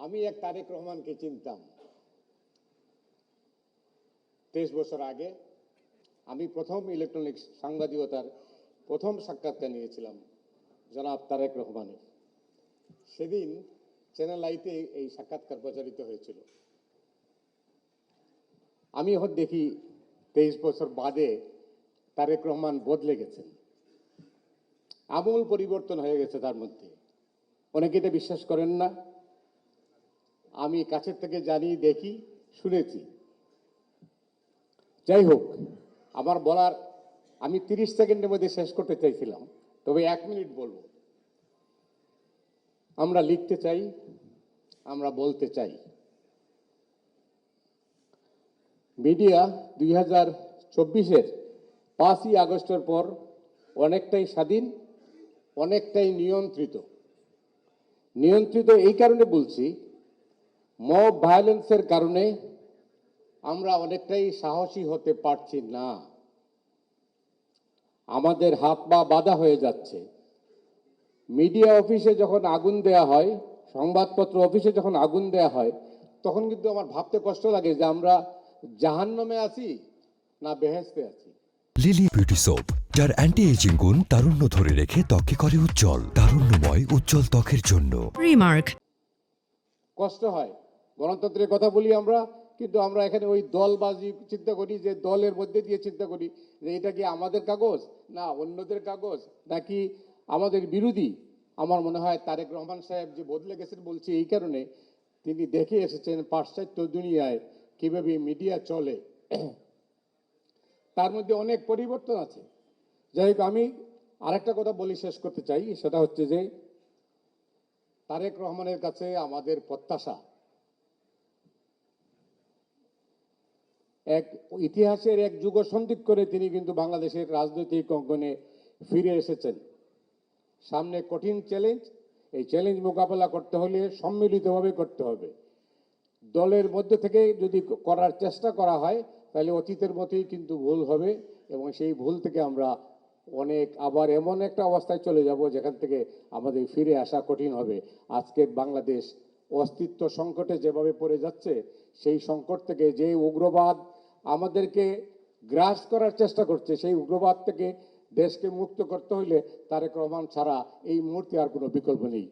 আমি এক তারেক রহমানকে চিনতাম 23 বছর আগে। আমি প্রথম ইলেকট্রনিক্স সাংবাদিকতার প্রথম সাক্ষাৎকার নিয়েছিলাম জনাব তারেক রহমানের। সেদিন চ্যানেল আইতে এই সাক্ষাৎকার প্রচারিত হয়েছিল। আমি এখন দেখি 23 বছর বাদে তারেক রহমান বদলে গেছেন, আমূল পরিবর্তন হয়ে গেছে তার মধ্যে। অনেকে এটা বিশ্বাস করেন না, আমি কাছের থেকে জানি, দেখি, শুনেছি। যাই হোক, আমার বলার আমি 30 সেকেন্ডের মধ্যে শেষ করতে চাইছিলাম, তবে 1 মিনিট বলবো। আমরা লিখতে চাই, আমরা বলতে চাই। মিডিয়া 2024-এর 5ই আগস্টের পর অনেকটাই স্বাধীন, অনেকটাই নিয়ন্ত্রিত। নিয়ন্ত্রিত এই কারণে বলছি, মব ভায়োলেন্সের কারণে আমরা অনেকটাই সাহসী হতে পারছি না। আমাদের হাত পা বাঁধা হয়ে যাচ্ছে। মিডিয়া অফিসে যখন আগুন দেয়া হয়, সংবাদপত্র অফিসে যখন আগুন দেয়া হয়, তখন কিন্তু আমার ভাবতে কষ্ট লাগে যে আমরা জাহান্নামে আছি না বেহেশতে আছি। লিলি বিউটি সোপ, যার অ্যান্টি এজিং গুণ তারুণ্য ধরে রেখে ত্বকে করে উজ্জ্বল। তারুণ্যময় উজ্জ্বল ত্বকের জন্য রিমার্ক। কষ্ট হয়। গণতন্ত্রের কথা বলি আমরা, কিন্তু আমরা এখানে ওই দলবাজি চিন্তা করি, যে দলের মধ্যে দিয়ে চিন্তা করি যে এটা কি আমাদের কাগজ না অন্যদের কাগজ নাকি আমাদের বিরোধী। আমার মনে হয় তারেক রহমান সাহেব যে বদলে গেছেন বলছি এই কারণে, তিনি দেখে এসেছেন পাশ্চাত্য দুনিয়ায় কিভাবে মিডিয়া চলে, তার মধ্যে অনেক পরিবর্তন আছে। যাই হোক, আমি আরেকটা কথা বলি শেষ করতে চাই, সেটা হচ্ছে যে তারেক রহমানের কাছে আমাদের প্রত্যাশা, এক ইতিহাসের এক যুগ সন্ধিক করে তিনি কিন্তু বাংলাদেশের রাজনৈতিক অঙ্গনে ফিরে এসেছেন। সামনে কঠিন চ্যালেঞ্জ, এই চ্যালেঞ্জ মোকাবেলা করতে হলে সম্মিলিতভাবে করতে হবে। দলের মধ্যে থেকে যদি করার চেষ্টা করা হয় তাহলে অতীতের মতোই কিন্তু ভুল হবে, এবং সেই ভুল থেকে আমরা আবার এমন একটা অবস্থায় চলে যাব যেখান থেকে আমাদের ফিরে আসা কঠিন হবে। আজকে বাংলাদেশ অস্তিত্ব সংকটে যেভাবে পড়ে যাচ্ছে, সেই সংকট থেকে যে উগ্রবাদ আমাদেরকে গ্রাস করার চেষ্টা করছে, সেই উগ্রবাদ থেকে দেশকে মুক্ত করতে হইলে তারেক রহমান ছাড়া এই মুহূর্তে আর কোনো বিকল্প নেই।